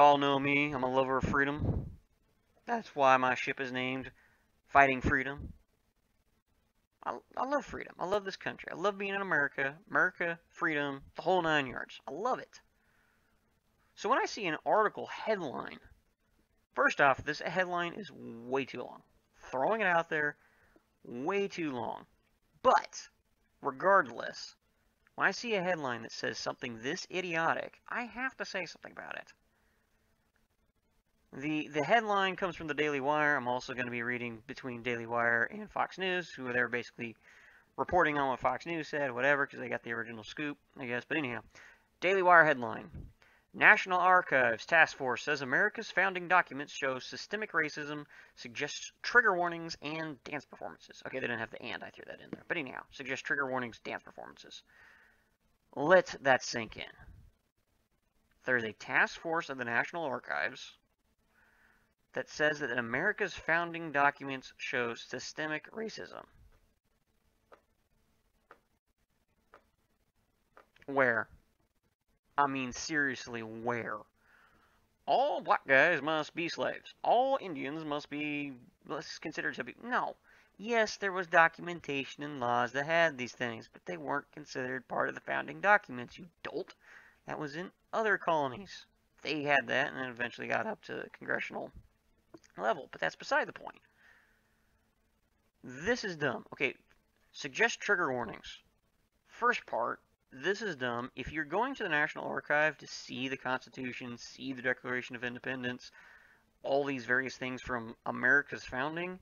Y'all know me. I'm a lover of freedom. That's why my ship is named Fighting Freedom. I love freedom. I love this country. I love being in America. America, freedom, the whole 9 yards. I love it. So when I see an article headline, first off, this headline is way too long. Throwing it out there, way too long. But, regardless, when I see a headline that says something this idiotic, I have to say something about it. The headline comes from the Daily Wire. I'm also going to be reading between Daily Wire and Fox News, who they're basically reporting on what Fox News said, whatever, because they got the original scoop, I guess. But anyhow, Daily Wire headline. National Archives Task Force says America's founding documents show systemic racism, suggests trigger warnings, and dance performances. Okay, they didn't have the and, I threw that in there. But anyhow, suggests trigger warnings, dance performances. Let that sink in. There's a task force of the National Archives that says that America's founding documents show systemic racism. Where? I mean, seriously, where? All black guys must be slaves. All Indians must be considered to be. No. Yes, there was documentation and laws that had these things, but they weren't considered part of the founding documents, you dolt. That was in other colonies. They had that, and it eventually got up to congressional level, but that's beside the point. This is dumb. Okay, suggest trigger warnings. First part, this is dumb. If you're going to the National Archive to see the Constitution, see the Declaration of Independence, all these various things from America's founding,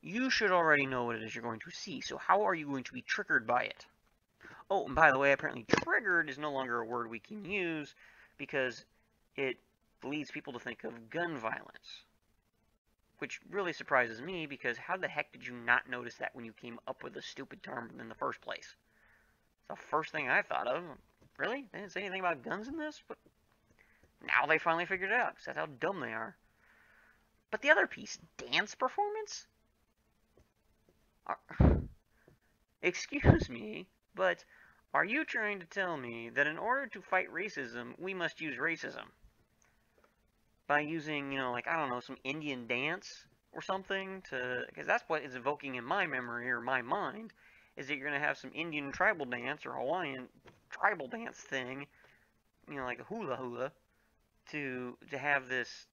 you should already know what it is you're going to see. So how are you going to be triggered by it? Oh, and by the way, apparently triggered is no longer a word we can use because it leads people to think of gun violence. Which really surprises me because how the heck did you not notice that when you came up with the stupid term in the first place? It's the first thing I thought of. Really? They didn't say anything about guns in this? But now they finally figured it out because that's how dumb they are. But the other piece, dance performance? Excuse me, but are you trying to tell me that in order to fight racism, we must use racism? By using, like, I don't know, some Indian dance or something to, because that's what is evoking in my memory or my mind, is that you're going to have some Indian tribal dance or Hawaiian tribal dance thing, like a hula hula, to have this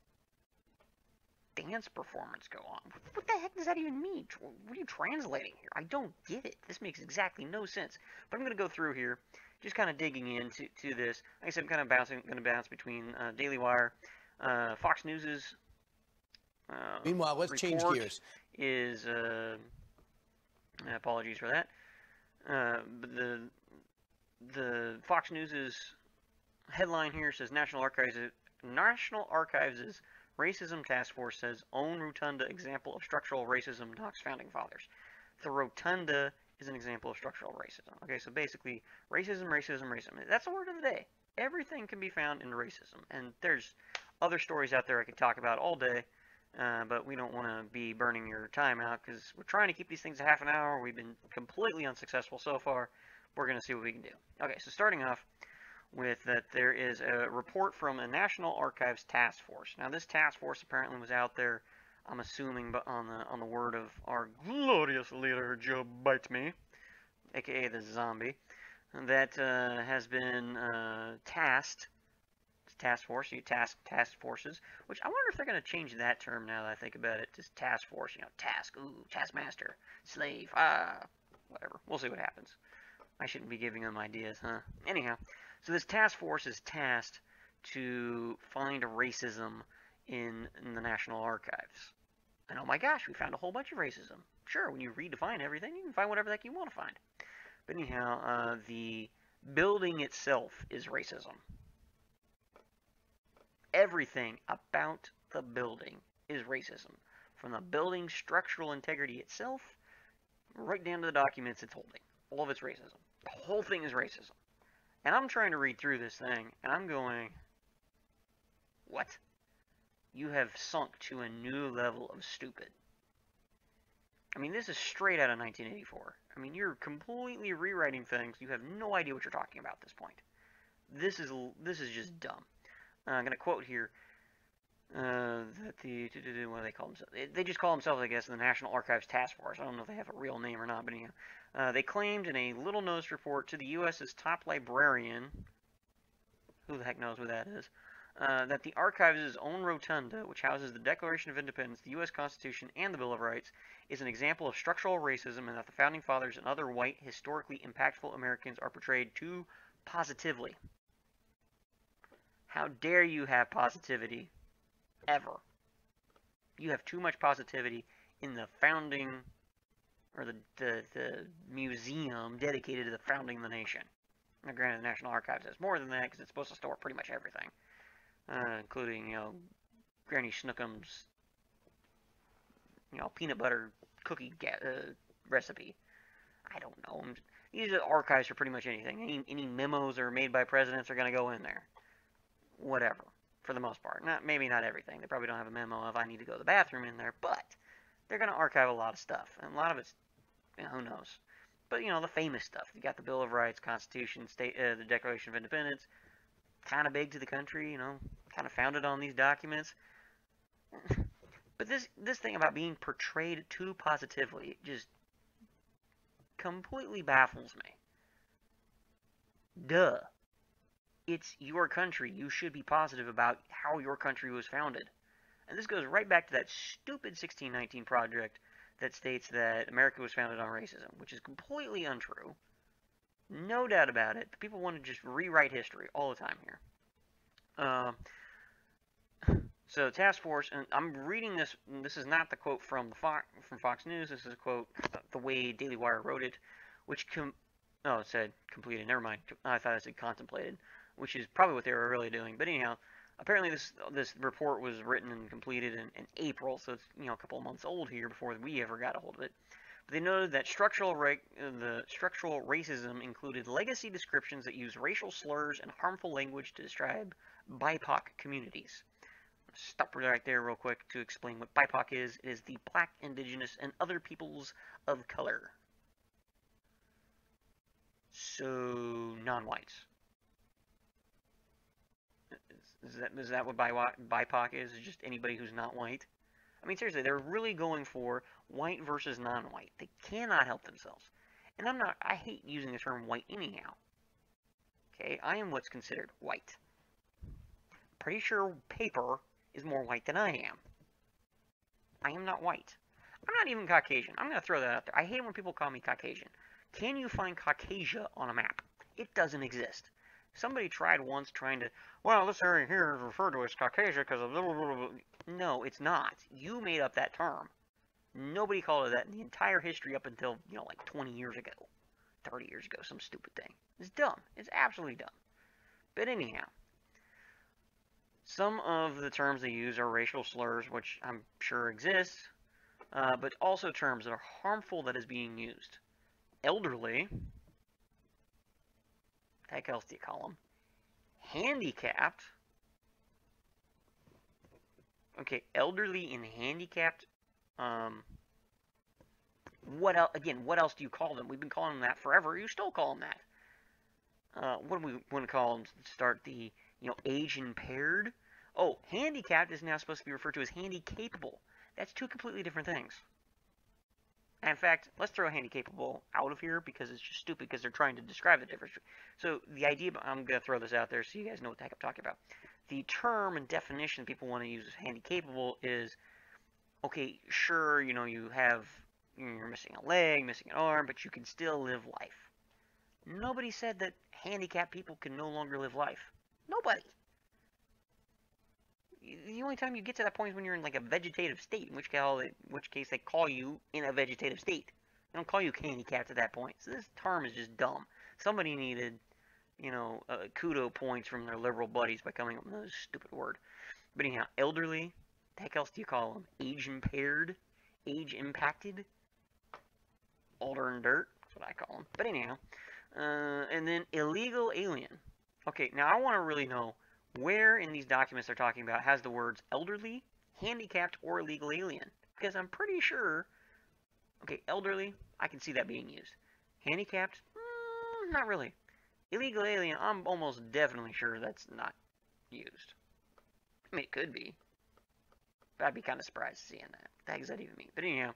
dance performance go on. What the heck does that even mean? What are you translating here? I don't get it. This makes exactly no sense. But I'm going to go through here, just kind of digging into this. Like I said, I'm kind of going to bounce between Daily Wire, Fox News's Meanwhile, let's change gears. Is apologies for that. But the Fox News's headline here says National Archives' Racism Task Force says own rotunda example of structural racism knocks founding fathers. The rotunda is an example of structural racism. Okay, so basically racism. That's the word of the day. Everything can be found in racism, and there's other stories out there I could talk about all day, but we don't want to be burning your time out because we're trying to keep these things a half an hour. We've been completely unsuccessful so far. We're going to see what we can do. Okay, so starting off with that, there is a report from a National Archives task force. Now, this task force apparently was out there, I'm assuming, but on the word of our glorious leader, Joe Bite-Me, aka the zombie, that has been tasked. Task force, task forces, which I wonder if they're going to change that term now that I think about it. Just task force, task, ooh, taskmaster, slave, whatever. We'll see what happens. I shouldn't be giving them ideas, huh? Anyhow, so this task force is tasked to find racism in the National Archives. And oh my gosh, we found a whole bunch of racism. Sure, when you redefine everything, you can find whatever the heck you want to find. But anyhow, the building itself is racism. Everything about the building is racism. From the building's structural integrity itself, right down to the documents it's holding. All of it's racism. The whole thing is racism. And I'm trying to read through this thing, and I'm going, what? You have sunk to a new level of stupid. I mean, this is straight out of 1984. I mean, you're completely rewriting things. You have no idea what you're talking about at this point. This is just dumb. I'm going to quote here. That what do they call themselves? They just call themselves, I guess, the National Archives Task Force. I don't know if they have a real name or not, but anyhow, they claimed in a little notice report to the U.S.'s top librarian, who the heck knows who that is, that the archives' own rotunda, which houses the Declaration of Independence, the U.S. Constitution, and the Bill of Rights, is an example of structural racism, and that the Founding Fathers and other white, historically impactful Americans are portrayed too positively. How dare you have positivity? Ever. You have too much positivity in the founding, or the museum dedicated to the founding of the nation. Now, granted, the National Archives has more than that because it's supposed to store pretty much everything, including, Granny Snookum's, peanut butter cookie recipe. I don't know. These are archives for pretty much anything. Any memos that are made by presidents are going to go in there. Whatever. For the most part. Maybe not everything. They probably don't have a memo of I need to go to the bathroom in there, but they're going to archive a lot of stuff. And a lot of it's, who knows. But, the famous stuff. You got the Bill of Rights, Constitution, the Declaration of Independence. Kind of big to the country, kind of founded on these documents. But this thing about being portrayed too positively just completely baffles me. Duh. It's your country. You should be positive about how your country was founded. And this goes right back to that stupid 1619 project that states that America was founded on racism, which is completely untrue. No doubt about it. People want to just rewrite history all the time here. So task force, and I'm reading this. This is not the quote from Fox News. This is a quote the way Daily Wire wrote it, which it said completed. Never mind. I thought it said contemplated, which is probably what they were really doing. But anyhow, apparently this report was written and completed in April, so it's a couple of months old here before we ever got a hold of it. But they noted that structural racism included legacy descriptions that use racial slurs and harmful language to describe BIPOC communities. Stop right there real quick to explain what BIPOC is. It is the Black, Indigenous, and Other Peoples of Color. So, non-whites. Is that what BIPOC is? Is just anybody who's not white? I mean, seriously, they're really going for white versus non-white. They cannot help themselves. And I hate using the term white anyhow. Okay, I am what's considered white. Pretty sure paper is more white than I am. I am not white. I'm not even Caucasian. I'm going to throw that out there. I hate when people call me Caucasian. Can you find Caucasia on a map? It doesn't exist. Somebody tried once trying to, well, this area here is referred to as Caucasia because of blah, blah, blah, blah. No, it's not. You made up that term. Nobody called it that in the entire history up until, like 20 years ago. 30 years ago, some stupid thing. It's dumb. It's absolutely dumb. But anyhow, some of the terms they use are racial slurs, which I'm sure exist, but also terms that are harmful that is being used. Elderly, what the heck else do you call them? Handicapped. Okay, elderly and handicapped. What else? Again, what else do you call them? We've been calling them that forever. You still call them that. What do we want to call them? Start the, age impaired. Oh, handicapped is now supposed to be referred to as handy-capable. That's two completely different things. And in fact, let's throw handy-capable out of here because it's just stupid because they're trying to describe the difference. So the idea, I'm going to throw this out there so you guys know what the heck I'm talking about. The term and definition people want to use as handy-capable is, okay, sure, you're missing a leg, missing an arm, but you can still live life. Nobody said that handicapped people can no longer live life. Nobody. The only time you get to that point is when you're in like a vegetative state, in which case they call you in a vegetative state. They don't call you handicapped at that point. So this term is just dumb. Somebody needed, kudo points from their liberal buddies by coming up with this stupid word. But anyhow, elderly, the heck else do you call them? Age impaired? Age impacted? Older and dirt? That's what I call them. But anyhow, and then illegal alien. Okay, now I want to really know where in these documents they're talking about has the words elderly, handicapped, or illegal alien. Because I'm pretty sure, okay, elderly, I can see that being used. Handicapped, not really. Illegal alien, I'm almost definitely sure that's not used. I mean, it could be. I'd be kind of surprised seeing that. What the heck does that even mean? But anyhow,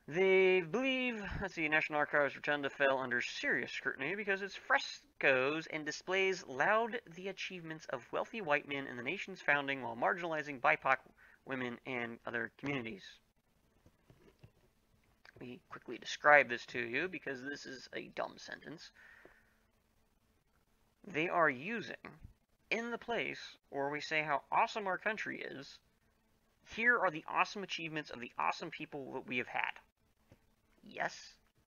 they believe, let's see, National Archives Rotunda fell under serious scrutiny because its frescoes and displays laud the achievements of wealthy white men in the nation's founding while marginalizing BIPOC women and other communities. Let me quickly describe this to you because this is a dumb sentence. They are using, in the place where we say how awesome our country is, here are the awesome achievements of the awesome people that we have had. Yes,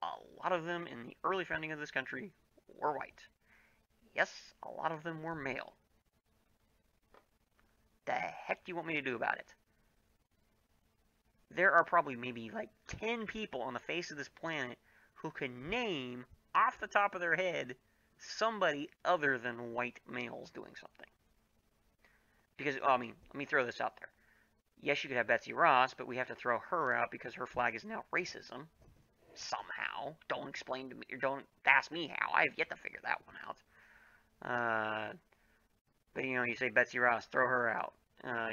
a lot of them in the early founding of this country were white. Yes, a lot of them were male. The heck do you want me to do about it? There are probably maybe like 10 people on the face of this planet who can name, off the top of their head, somebody other than white males doing something. Because, I mean, let me throw this out there. Yes, you could have Betsy Ross, but we have to throw her out because her flag is now racism. Somehow. Don't explain to me, or don't ask me how. I have yet to figure that one out. But, you know, you say Betsy Ross, throw her out.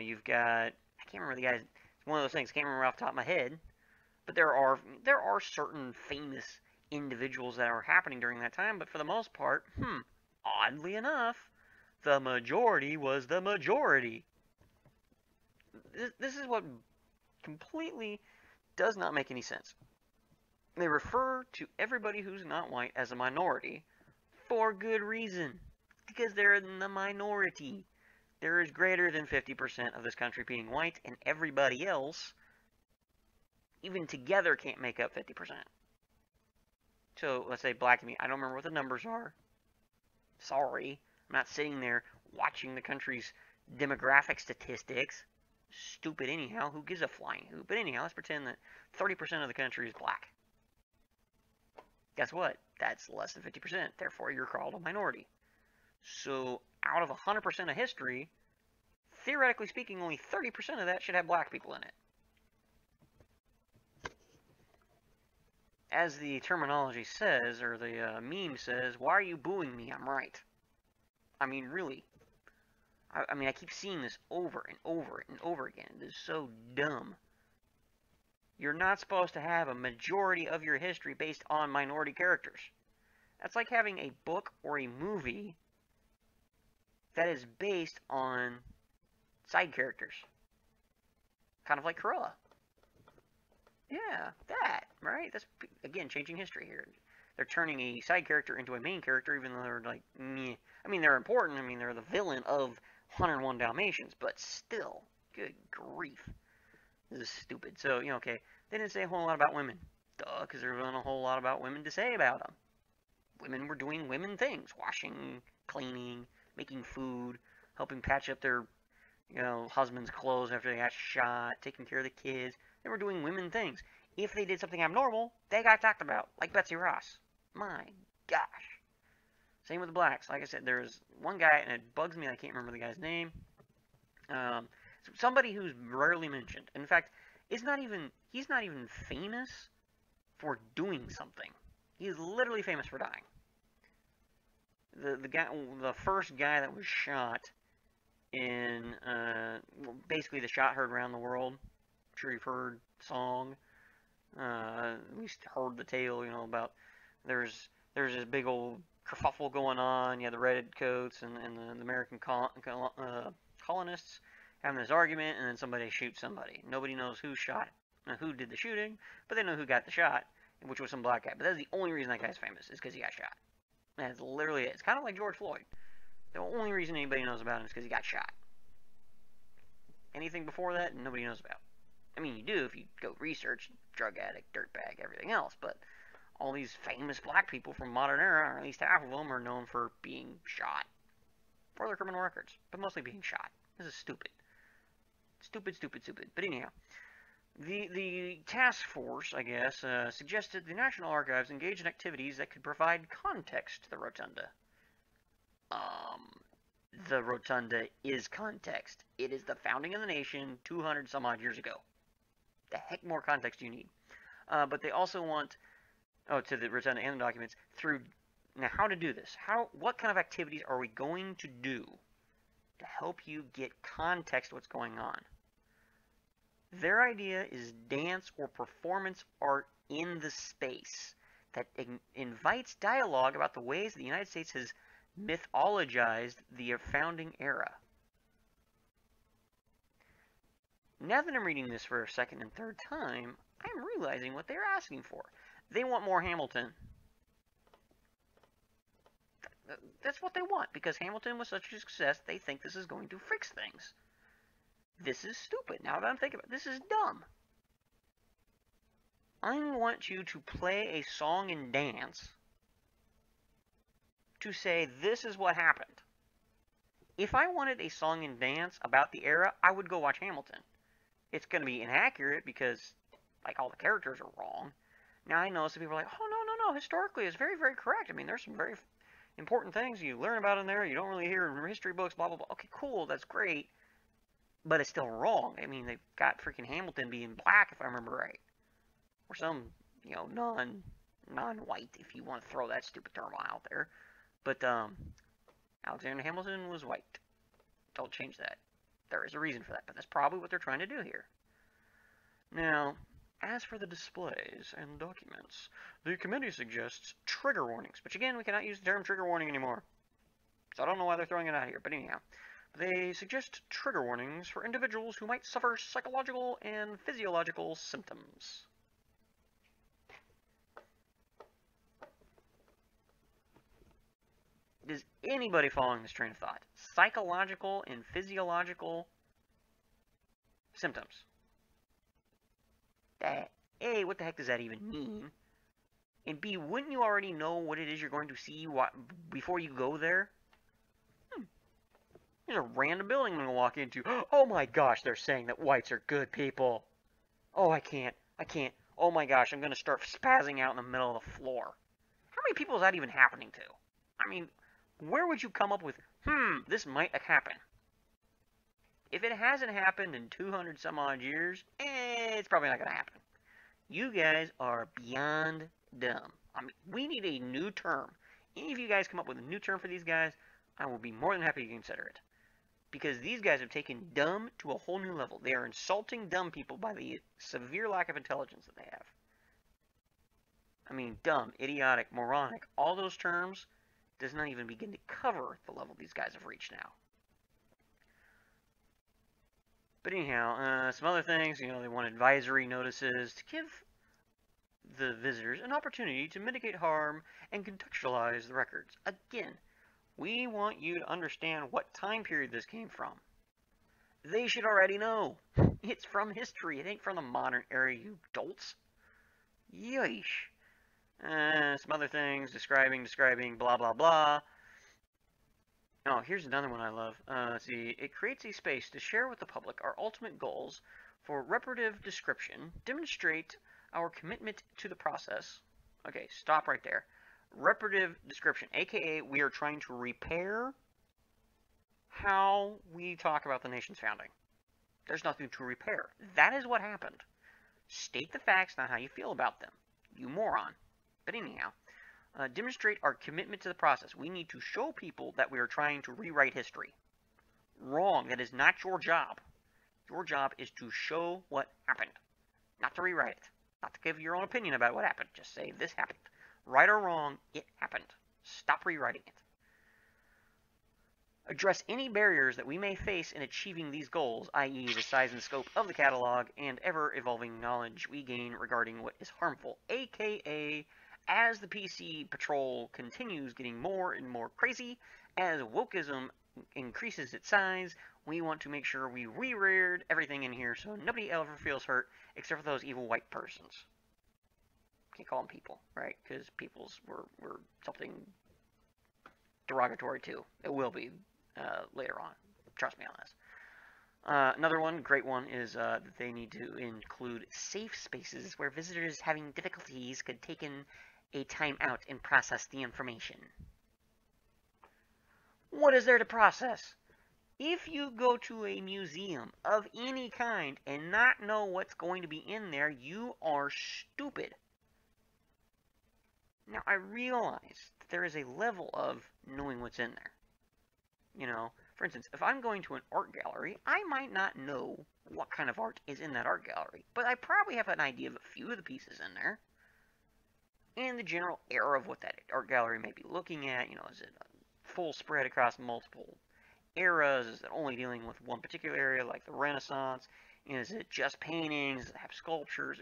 You've got, I can't remember the guy's, it's one of those things, I can't remember off the top of my head. But there are certain famous individuals that are happening during that time, but for the most part, oddly enough, the majority was the majority. This is what completely does not make any sense. They refer to everybody who's not white as a minority for good reason. Because they're in the minority. There is greater than 50% of this country being white, and everybody else, even together, can't make up 50%. So, let's say black to me. I don't remember what the numbers are. Sorry. I'm not sitting there watching the country's demographic statistics. Stupid anyhow. Who gives a flying hoot? But anyhow, let's pretend that 30% of the country is black. Guess what? That's less than 50%. Therefore, you're called a minority. So, out of 100% of history, theoretically speaking, only 30% of that should have black people in it. As the terminology says, or the meme says, why are you booing me? I'm right. I mean, really. I mean, I keep seeing this over and over and over again. It is so dumb. You're not supposed to have a majority of your history based on minority characters. That's like having a book or a movie that is based on side characters. Kind of like Cruella. Yeah, that, right? That's, again, changing history here. They're turning a side character into a main character, even though they're like, meh. I mean, they're important. I mean, they're the villain of 101 Dalmatians, but still, good grief. This is stupid. So, you know, okay, they didn't say a whole lot about women. Duh, because there wasn't a whole lot about women to say about them. Women were doing women things. Washing, cleaning, making food, helping patch up their, you know, husband's clothes after they got shot, taking care of the kids. They were doing women things. If they did something abnormal, they got talked about, like Betsy Ross. My gosh. Same with the blacks. Like I said, there's one guy, and it bugs me, I can't remember the guy's name. Somebody who's rarely mentioned. In fact, he's not even famous for doing something. He's literally famous for dying. The first guy that was shot in, basically the shot heard around the world. I'm sure you've heard the song. At least heard the tale, you know, about there's this big old kerfuffle going on. You have the redcoats and the American colonists having this argument, and then somebody shoots somebody. Nobody knows who did the shooting, but they know who got the shot, which was some black guy. But that's the only reason that guy's famous, is because he got shot. That's literally it. It's kind of like George Floyd. The only reason anybody knows about him is because he got shot. Anything before that, nobody knows about. I mean, you do if you go research, drug addict, dirtbag, everything else, but all these famous black people from modern era, or at least half of them, are known for being shot. For their criminal records, but mostly being shot. This is stupid. Stupid, stupid, stupid. But anyhow, the task force, I guess, suggested the National Archives engage in activities that could provide context to the rotunda. The rotunda is context. It is the founding of the nation 200 some odd years ago. The heck more context do you need? But they also want, to the rotunda and the documents, now how to do this. What kind of activities are we going to do to help you get context what's going on? Their idea is dance or performance art in the space that invites dialogue about the ways the United States has mythologized the founding era. Now that I'm reading this for a second and third time, I'm realizing what they're asking for. They want more Hamilton. That's what they want, because Hamilton was such a success, they think this is going to fix things. This is stupid. Now that I'm thinking about it, this is dumb. I want you to play a song and dance to say this is what happened. If I wanted a song and dance about the era, I would go watch Hamilton. It's going to be inaccurate because, like, all the characters are wrong. Now I know some people are like, oh, no, historically it's very, very correct. I mean, there's some very important things you learn about in there you don't really hear in history books, blah, blah, blah. Okay, cool, that's great. But it's still wrong. I mean, they've got freaking Hamilton being black, if I remember right. Or some, non-white, if you want to throw that stupid term out there. But, Alexander Hamilton was white. Don't change that. There is a reason for that, but that's probably what they're trying to do here. Now, as for the displays and documents, the committee suggests trigger warnings. But again, we cannot use the term trigger warning anymore. So I don't know why they're throwing it out here. But anyhow, they suggest trigger warnings for individuals who might suffer psychological and physiological symptoms. Is anybody following this train of thought? Psychological and physiological symptoms. A, what the heck does that even mean? And B, wouldn't you already know what it is you're going to see before you go there? There's a random building I'm going to walk into. Oh my gosh, they're saying that whites are good people. Oh, I can't. Oh my gosh, I'm going to start spazzing out in the middle of the floor. How many people is that even happening to? I mean, where would you come up with, this might happen? If it hasn't happened in 200 some odd years, it's probably not going to happen. You guys are beyond dumb. I mean, we need a new term. Any of you guys come up with a new term for these guys, I will be more than happy to consider it. Because these guys have taken dumb to a whole new level. They are insulting dumb people by the severe lack of intelligence that they have. I mean, dumb, idiotic, moronic, all those terms does not even begin to cover the level these guys have reached now. But anyhow, some other things, they want advisory notices to give the visitors an opportunity to mitigate harm and contextualize the records. Again, we want you to understand what time period this came from. They should already know. It's from history. It ain't from the modern era, you dolts. Yeesh. Some other things, describing, blah, blah, blah. Oh, here's another one I love. Let's see. It creates a space to share with the public our ultimate goals for reparative description, demonstrate our commitment to the process. Okay, stop right there. Reparative description, aka we are trying to repair how we talk about the nation's founding. There's nothing to repair. That is what happened. State the facts, not how you feel about them. You moron. But anyhow, demonstrate our commitment to the process. We need to show people that we are trying to rewrite history. Wrong. That is not your job. Your job is to show what happened, not to rewrite it. Not to give your own opinion about what happened. Just say this happened. Right or wrong, it happened. Stop rewriting it. Address any barriers that we may face in achieving these goals, i.e. the size and scope of the catalog and ever-evolving knowledge we gain regarding what is harmful, aka as the PC patrol continues getting more and more crazy, as wokeism increases its size, we want to make sure we reread everything in here so nobody ever feels hurt except for those evil white persons. Can't call them people, right? Because peoples were something derogatory too. It will be later on. Trust me on this. Another one, great one, is that they need to include safe spaces where visitors having difficulties could take in a time out and process the information. What is there to process? If you go to a museum of any kind and not know what's going to be in there, you are stupid. Now, I realize that there is a level of knowing what's in there. For instance, if I'm going to an art gallery, I might not know what kind of art is in that art gallery, but I probably have an idea of a few of the pieces in there, and the general era of what that art gallery may be looking at. You know, is it a full spread across multiple eras? Is it only dealing with one particular area, like the Renaissance? Is it just paintings? Does it have sculptures?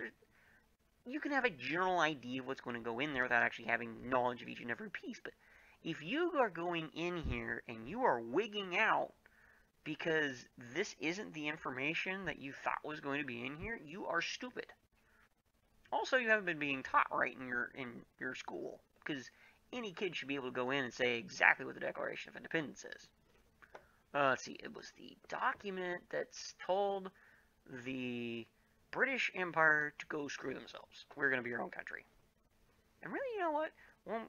You can have a general idea of what's going to go in there without actually having knowledge of each and every piece. But if you are going in here and you are wigging out because this isn't the information that you thought was going to be in here, you are stupid. Also, you haven't been being taught right in your school, because any kid should be able to go in and say exactly what the Declaration of Independence is. Let's see, it was the document that's told the British Empire to go screw themselves. We're going to be our own country. And really, you know what?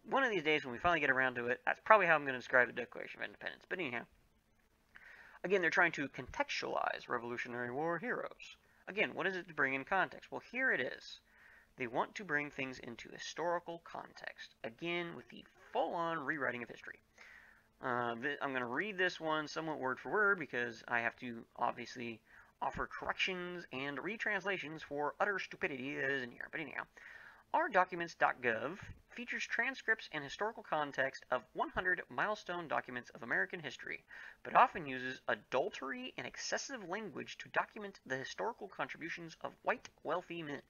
One of these days when we finally get around to it, that's probably how I'm going to describe the Declaration of Independence. But anyhow, again, they're trying to contextualize Revolutionary War heroes. Again, what is it to bring in context? Well, here it is. They want to bring things into historical context. Again, with the full-on rewriting of history. I'm going to read this one somewhat word for word because I have to obviously offer corrections and retranslations for utter stupidity that is in here. But anyhow, ourdocuments.gov features transcripts and historical context of 100 milestone documents of American history, but often uses adultery and excessive language to document the historical contributions of white, wealthy men.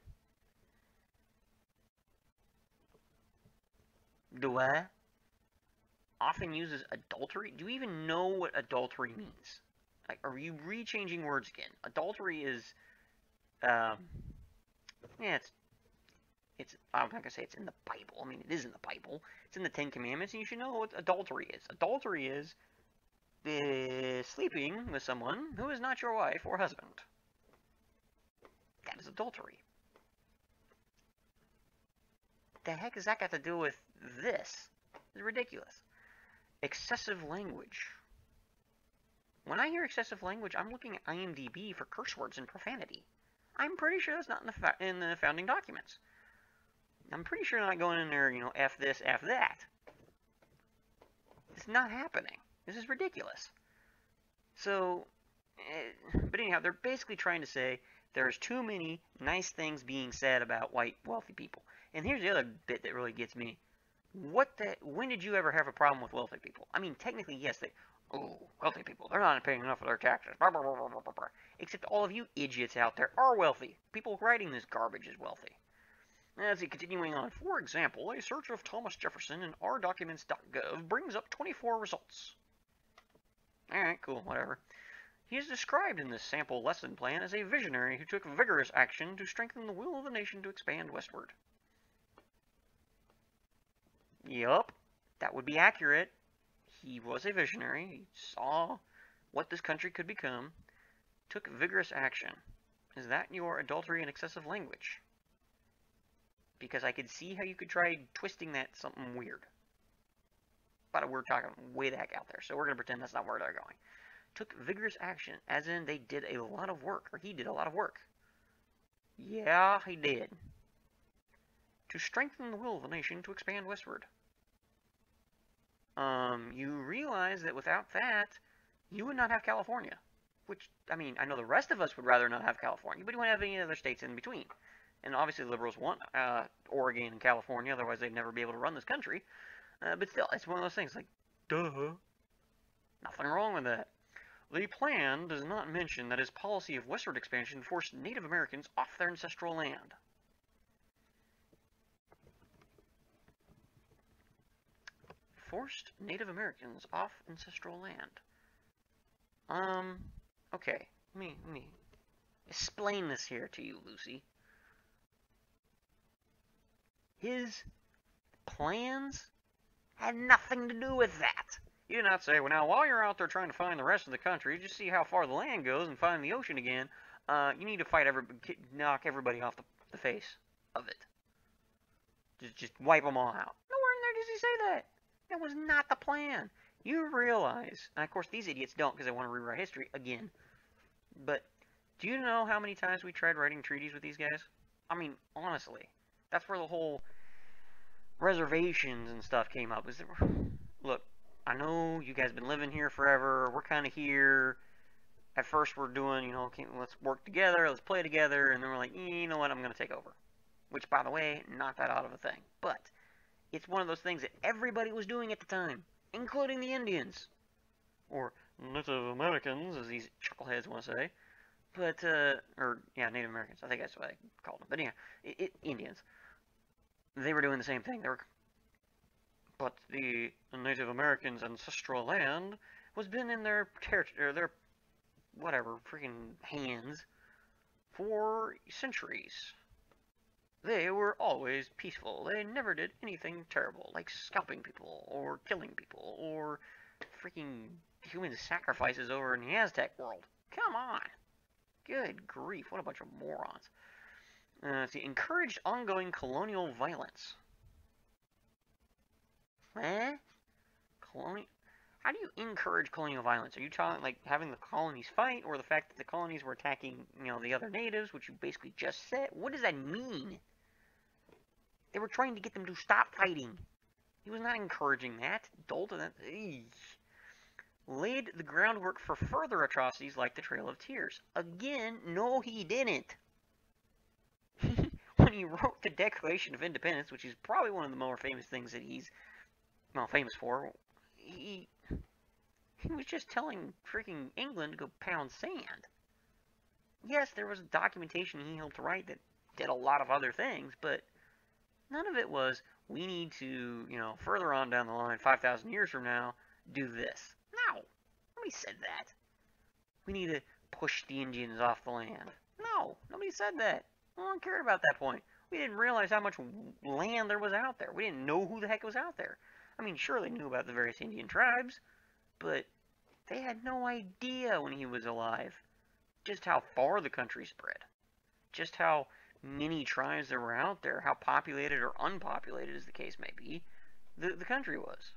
Do I? Often uses adultery? Do you even know what adultery means? Like, are you rechanging words again? Adultery is, yeah, it's, I'm not going to say it's in the Bible. I mean, it is in the Bible. It's in the Ten Commandments, and you should know what adultery is. Adultery is sleeping with someone who is not your wife or husband. That is adultery. The heck has that got to do with this? It's ridiculous. Excessive language. When I hear excessive language, I'm looking at IMDb for curse words and profanity. I'm pretty sure that's not in the founding documents. I'm pretty sure they're not going in there, you know, F this, F that. It's not happening. This is ridiculous. So, but anyhow, they're basically trying to say there's too many nice things being said about white, wealthy people. And here's the other bit that really gets me. When did you ever have a problem with wealthy people? I mean, technically, yes, wealthy people, they're not paying enough of their taxes. Blah, blah, blah, blah, blah, blah. Except all of you idiots out there are wealthy. People writing this garbage is wealthy. As continuing on, for example, a search of Thomas Jefferson in ourdocuments.gov brings up 24 results. Alright, cool, whatever. He is described in this sample lesson plan as a visionary who took vigorous action to strengthen the will of the nation to expand westward. Yup, that would be accurate. He was a visionary. He saw what this country could become. Took vigorous action. Is that your adultery and excessive language? Because I could see how you could try twisting that something weird. But we're talking way the heck out there, so we're going to pretend that's not where they're going. Took vigorous action, as in they did a lot of work, or he did a lot of work. Yeah, he did. To strengthen the will of the nation to expand westward. You realize that without that, you would not have California. Which, I mean, I know the rest of us would rather not have California, but you wouldn't have any other states in between. And obviously the liberals want Oregon and California, otherwise they'd never be able to run this country. But still, it's one of those things like, duh. Nothing wrong with that. The plan does not mention that his policy of westward expansion forced Native Americans off their ancestral land. Forced Native Americans off ancestral land. Okay. Let me explain this here to you, Lucy. His plans had nothing to do with that. You did not say, well, now, while you're out there trying to find the rest of the country, just see how far the land goes and find the ocean again, you need to knock everybody off the face of it. Just wipe them all out. Nowhere in there does he say that. That was not the plan. You realize, and of course these idiots don't because they want to rewrite history again, but do you know how many times we tried writing treaties with these guys? I mean, honestly, that's where the whole reservations and stuff came up. Look, I know you guys have been living here forever. We're kind of here. At first, we're doing, you know, okay, let's work together, let's play together, and then we're like, you know what, I'm going to take over. Which, by the way, not that odd of a thing. But it's one of those things that everybody was doing at the time, including the Indians. Or Native Americans, as these chuckleheads want to say. But, yeah, Native Americans. I think that's what I called them. But yeah, Indians. They were doing the same thing. But the Native Americans' ancestral land was been in their territory, their whatever, freaking hands for centuries. They were always peaceful. They never did anything terrible, like scalping people, or killing people, or freaking human sacrifices over in the Aztec world. Come on! Good grief, what a bunch of morons. See, encouraged ongoing colonial violence. Eh? How do you encourage colonial violence? Are you talking like having the colonies fight, or the fact that the colonies were attacking, you know, the other natives, which you basically just said? What does that mean? They were trying to get them to stop fighting. He was not encouraging that. Dalton, laid the groundwork for further atrocities like the Trail of Tears. Again, no, he didn't. When he wrote the Declaration of Independence, which is probably one of the more famous things that he's, well, famous for, he was just telling freaking England to go pound sand. Yes, there was documentation he helped write that did a lot of other things, but none of it was, we need to, you know, further on down the line, 5,000 years from now, do this. No, nobody said that. We need to push the Indians off the land. No, nobody said that. No one cared about that point. We didn't realize how much land there was out there. We didn't know who the heck was out there. I mean, sure, they knew about the various Indian tribes, but they had no idea when he was alive just how far the country spread, just how many tribes there were out there, how populated or unpopulated, as the case may be, the country was.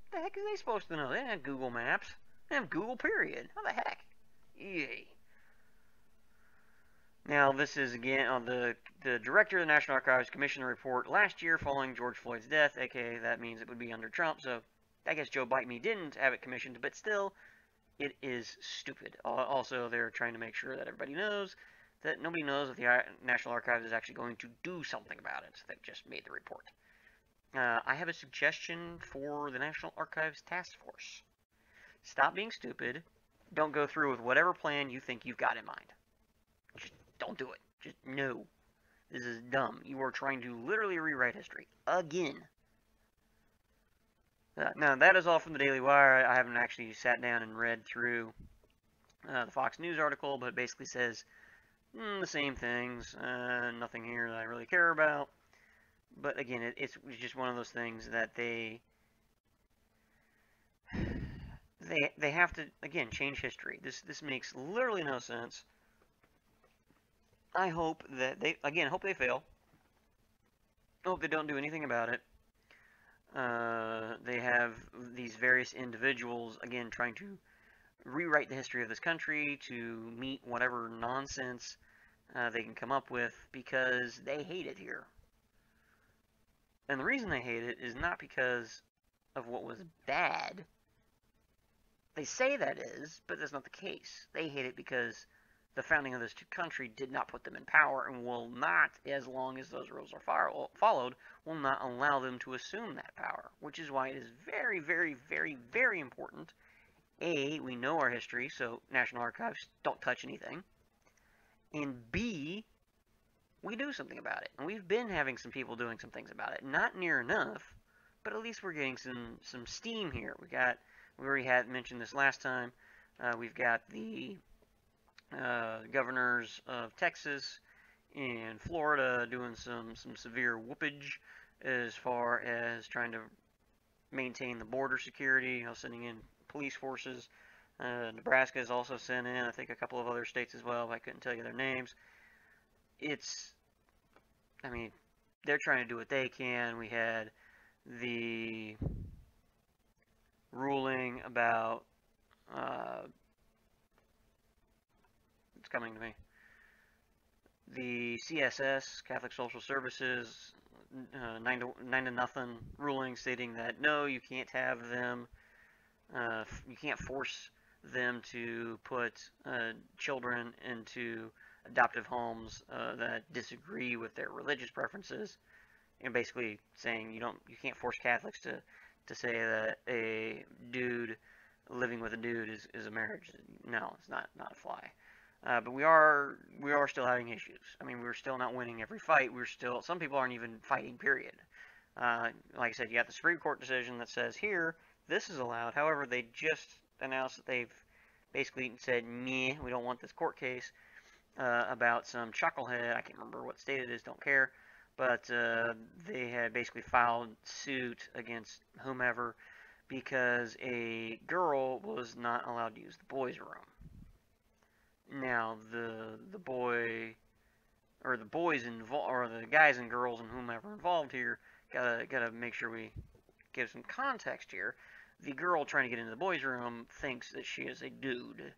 What the heck are they supposed to know? They didn't have Google Maps. They didn't have Google, period. How the heck? Yay. Now, this is, again, on the director of the National Archives commissioned a report last year following George Floyd's death, aka that means it would be under Trump, so I guess Joe Biden didn't have it commissioned, but still, it is stupid. Also, they're trying to make sure that everybody knows that nobody knows if the National Archives is actually going to do something about it. They've just made the report. I have a suggestion for the National Archives Task Force. Stop being stupid. Don't go through with whatever plan you think you've got in mind. Just don't do it. Just no. This is dumb. You are trying to literally rewrite history. Again. Now, that is all from the Daily Wire. I haven't actually sat down and read through the Fox News article, but it basically says the same things. Nothing here that I really care about. But again, it's just one of those things that they have to, again, change history. This makes literally no sense. I hope that hope they fail. I hope they don't do anything about it. They have these various individuals, again, trying to rewrite the history of this country to meet whatever nonsense they can come up with because they hate it here. And the reason they hate it is not because of what was bad. They say that is, but that's not the case. They hate it because the founding of this country did not put them in power and will not, as long as those rules are followed, will not allow them to assume that power. Which is why it is very, very, very, very important. A, we know our history, so National Archives don't touch anything. And B, we do something about it. And we've been having some people doing some things about it. Not near enough, but at least we're getting some steam here. We already had mentioned this last time. We've got the governors of Texas and Florida doing some severe whoopage as far as trying to maintain the border security, sending in police forces. Nebraska has also sent in, I think, a couple of other states as well, but I couldn't tell you their names. I mean, they're trying to do what they can. We had the ruling about, it's coming to me, the CSS, Catholic Social Services, 9-0 ruling stating that no, you can't have them, you can't force them to put children into adoptive homes that disagree with their religious preferences, and basically saying you can't force Catholics to say that a dude living with a dude is a marriage. No, it's not a fly. But we are still having issues. I mean, we're still not winning every fight. Some people aren't even fighting, period. Like I said, you got the Supreme Court decision that says here, this is allowed. However, they just announced that they've basically said, meh, we don't want this court case about some chucklehead. I can't remember what state it is, don't care. But they had basically filed suit against whomever because a girl was not allowed to use the boys' room. Now the boy or the boys involved, or the guys and girls and whomever involved here, gotta make sure we give some context here. The girl trying to get into the boys' room thinks that she is a dude.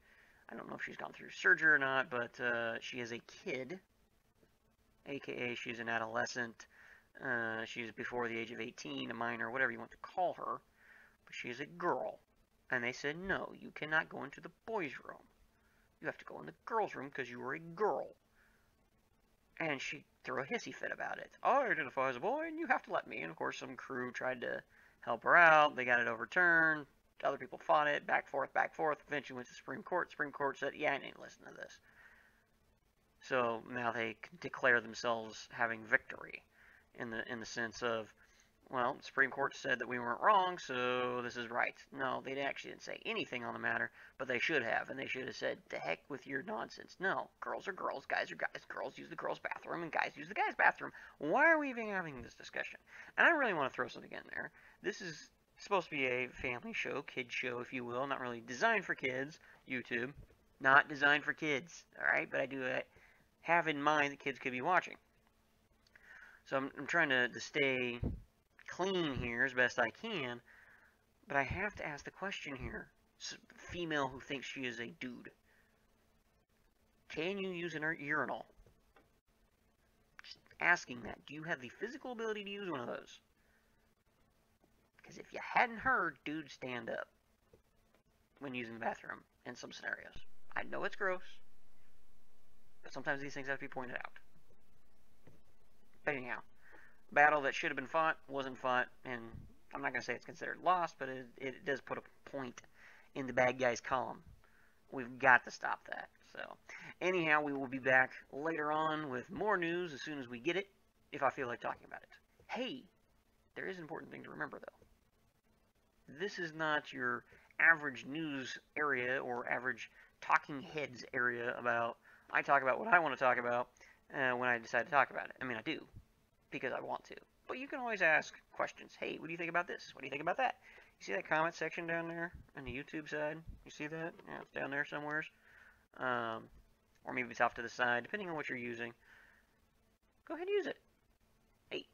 I don't know if she's gone through surgery or not, but she is a kid, aka she's an adolescent. She's before the age of 18, a minor, whatever you want to call her. But she is a girl. And they said, no, you cannot go into the boys' room. You have to go in the girls' room because you are a girl. And she threw a hissy fit about it. I identify as a boy, and you have to let me. And of course, some crew tried to help her out. They got it overturned. Other people fought it. Back, forth. Eventually went to the Supreme Court. Supreme Court said, yeah, I didn't listen to this. So now they declare themselves having victory in the sense of, well, the Supreme Court said that we weren't wrong, so this is right. No, they actually didn't say anything on the matter, but they should have, and they should have said, the heck with your nonsense. No, girls are girls, guys are guys. Girls use the girls' bathroom, and guys use the guys' bathroom. Why are we even having this discussion? And I really want to throw something in there. This is supposed to be a family show, kid show, if you will, not really designed for kids, YouTube. Not designed for kids, alright? But I do have in mind that kids could be watching. So I'm trying to stay clean here as best I can, but I have to ask the question here. Female who thinks she is a dude. Can you use an urinal? Just asking that. Do you have the physical ability to use one of those? Because if you hadn't heard, dudes stand up when using the bathroom in some scenarios. I know it's gross, but sometimes these things have to be pointed out. But anyhow, battle that should have been fought wasn't fought, and I'm not going to say it's considered lost, but it does put a point in the bad guys column. We've got to stop that. So, anyhow, we will be back later on with more news as soon as we get it, if I feel like talking about it. Hey, there is an important thing to remember, though. This is not your average news area or average talking heads area about, I talk about what I want to talk about when I decide to talk about it. I mean, I do, because I want to. But you can always ask questions. Hey, what do you think about this? What do you think about that? You see that comment section down there on the YouTube side? You see that? Yeah, it's down there somewhere. Or maybe it's off to the side, depending on what you're using. Go ahead and use it. Hey,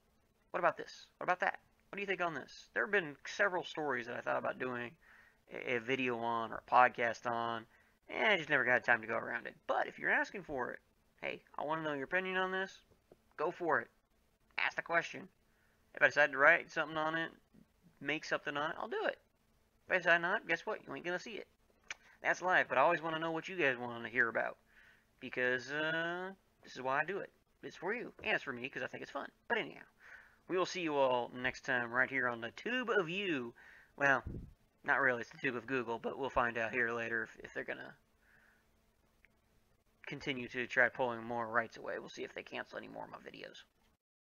what about this? What about that? What do you think on this? There have been several stories that I thought about doing a video on or a podcast on, and I just never got time to go around it. But if you're asking for it, hey, I want to know your opinion on this. Go for it. Ask the question. If I decide to write something on it, make something on it, I'll do it. If I decide not, guess what? You ain't going to see it. That's life, but I always want to know what you guys want to hear about. Because this is why I do it. It's for you, and it's for me, because I think it's fun. But anyhow, we will see you all next time right here on the Tube of You. Well, not really, it's the Tube of Google, but we'll find out here later if they're going to continue to try pulling more rights away. We'll see if they cancel any more of my videos.